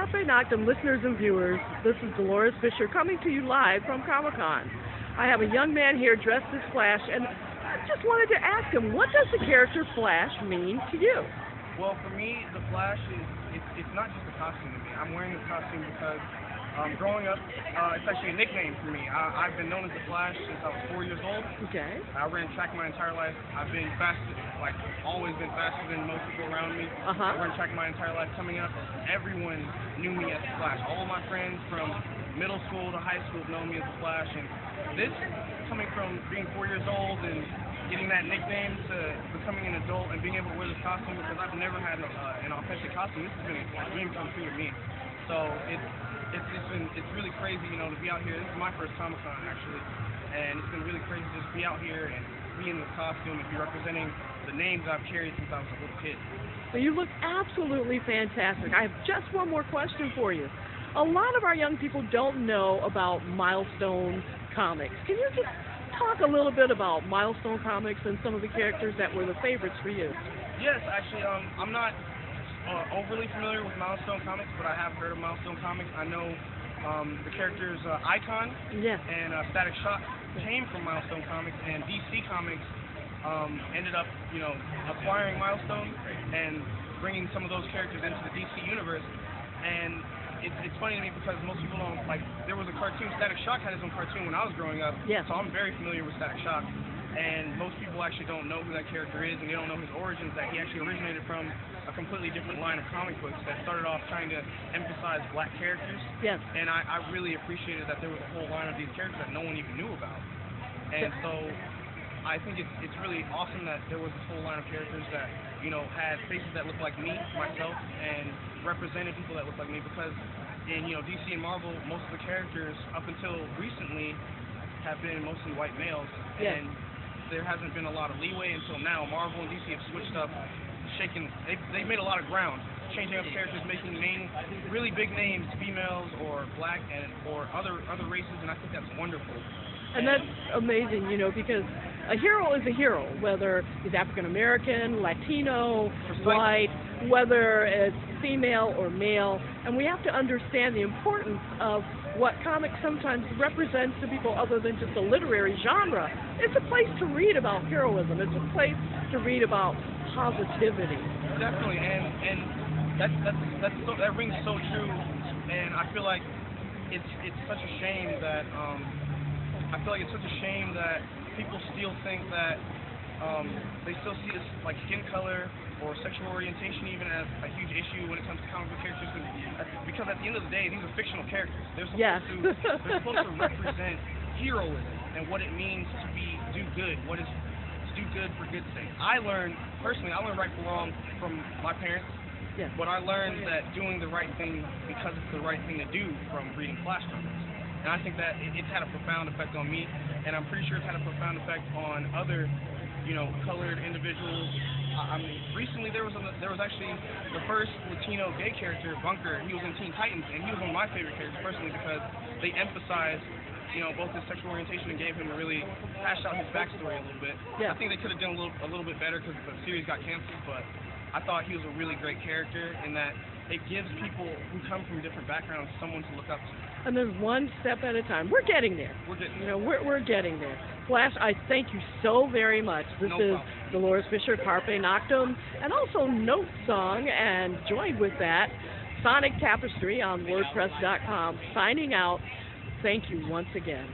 Carpe Noctem listeners and viewers, this is Delores Fisher coming to you live from Comic-Con. I have a young man here dressed as Flash, and I just wanted to ask him, what does the character Flash mean to you? Well, for me, the Flash it's not just a costume to me. I'm wearing this costume because growing up, it's actually a nickname for me. I've been known as the Flash since I was 4 years old. Okay. I ran track my entire life. I've been faster, like always been faster than most people around me. I ran track my entire life. Coming up, everyone knew me as the Flash. All of my friends from middle school to high school know me as the Flash. And this, coming from being 4 years old and getting that nickname to becoming an adult and being able to wear this costume, because I've never had an authentic costume. This has been a dream come true to me. So it's really crazy, you know, to be out here. This is my first Comic-Con actually, and it's been really crazy to just be out here and be in this costume and be representing the names I've carried since I was a little kid. Well, you look absolutely fantastic. I have just one more question for you. A lot of our young people don't know about Milestone Comics. Can you just talk a little bit about Milestone Comics and some of the characters that were the favorites for you? Yes, actually, I'm not overly familiar with Milestone Comics, but I have heard of Milestone Comics. I know the characters Icon and Static Shock came from Milestone Comics, and DC Comics ended up, you know, acquiring Milestone and bringing some of those characters into the DC universe. And it's funny to me because most people don't, like, there was a cartoon, Static Shock had his own cartoon when I was growing up, so I'm very familiar with Static Shock. And most people actually don't know who that character is, and they don't know his origins, that he actually originated from a completely different line of comic books that started off trying to emphasize black characters. Yes. And I really appreciated that there was a whole line of these characters that no one even knew about. And so I think it's really awesome that there was this whole line of characters that, you know, had faces that looked like me, myself, and represented people that looked like me, because in, you know, DC and Marvel, most of the characters up until recently have been mostly white males. And there hasn't been a lot of leeway until now. Marvel and DC have switched up, they've made a lot of ground, changing up characters, making really big names, females or black or other races, and I think that's wonderful. And that's amazing, you know, because a hero is a hero, whether he's African American, Latino, white, whether it's female or male, and we have to understand the importance of what comics sometimes represents to people other than just a literary genre. It's a place to read about heroism. It's a place to read about positivity. Definitely, and that rings so true. And I feel like it's such a shame that people still think that they still see this like skin color or sexual orientation even as a huge issue when it comes to comic book characters, because at the end of the day, these are fictional characters. They're supposed to represent heroism and what it means to do good, what is to do good for good's sake. I learned right from wrong from my parents, but I learned that doing the right thing because it's the right thing to do from reading Flash comics. And I think that it's had a profound effect on me, and I'm pretty sure it's had a profound effect on other, you know, colored individuals. I mean, recently there was actually the first Latino gay character, Bunker. He was in Teen Titans, and he was one of my favorite characters personally because they emphasized, you know, both his sexual orientation and gave him to really hash out his backstory a little bit. I think they could have done a little bit better because the series got canceled, but I thought he was a really great character in that it gives people who come from different backgrounds someone to look up to. And then one step at a time. We're getting there. We're getting there. Flash, I thank you so very much. This is Delores Fisher, Carpe Noctem, and also Note Song, and joined with that, Sonic Tapestry on WordPress.com, signing out. Thank you once again.